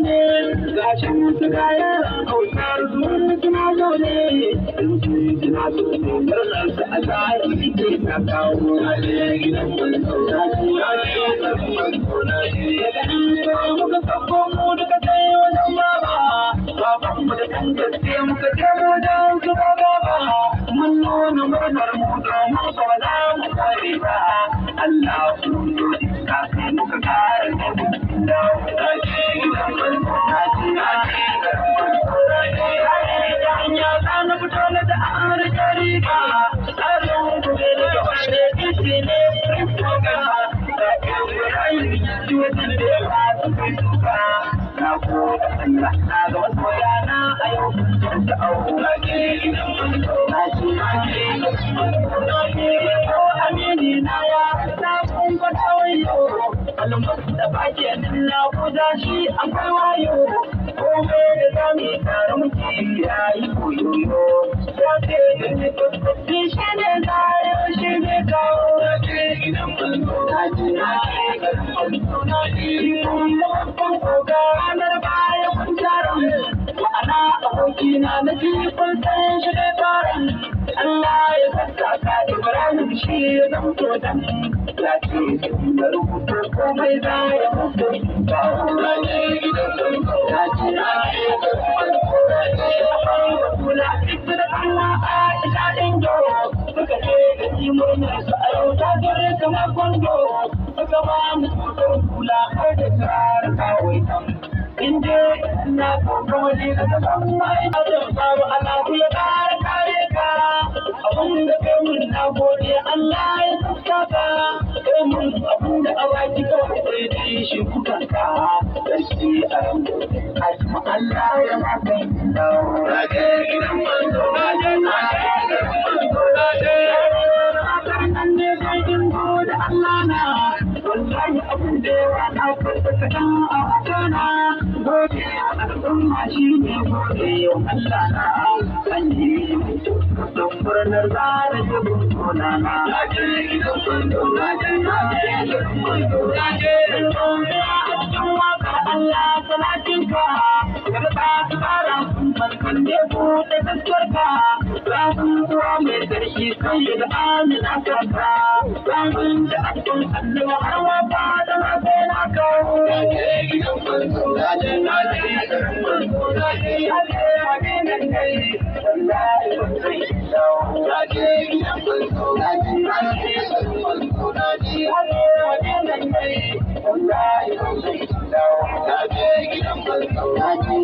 ne gashi musu gaya kautar zuwa suna zaune suna so ne murnar su a zahiri ke ta kawo a gidan manzo muka sako mu duka sai wajen baba baban mu da kan gaske muka je mu dan su baba mun nuna murnar mu domin ba za mu kare ba Allah ku so iska sai muka kare da mu da gidan manzo ya zana fito na da an rika tsarin gobe da gaba da kishi ne ga na ko Allah na ga wasu yana a yau da aura ke na shi ko amini na ya na kun kwata wayo almus da bake na kuda shi akwai wayo ko me da zami tare muke yayi koyoyo ya ce da ne ko shi ne zai shi ne kawo ke gidan manzo ranar baya kun taron ma'ana abokina na jifin san shi da taron Allah ya sassaka Ibrahim shi ya zamto dan ya ce da rubutu komai za ya mutu ba ya ce kula ita da Allah a ita dingo suka ce da imurnar su a yau ta gare kamar kwando suka ba mu kula har da tsara kawai nan inda na kokon waje da ta mai da babu Allah ya kare ka abun da kai mun na gode Allah ya saka kai mun abun da awaki kawai sai dai shi kuka ka sarki a asma Allah ya maka rage gidan manzo rage da Allah na wallahi abun da yawa na kwatanta kan a wakana gode wa al'umma shi ne gode wa Allah na an yi don murnar zara jabin tona na yaje gidan manzo yaje gidan manzo yaje cikin waka Allah salatinka daga ta tsara barkan da buɗe gaskarka zafin ruwa mai ƙarfi sai da amina kaka zafin da abin Allah har wa ba da mafi na kawo yaje gidan manzo yaje gidan manzo yaje wani nan dai wallahi ba sai yaje gidan manzo yaje gidan manzo yaje wani nan dai wallahi ba sai yaje gidan manzo yaje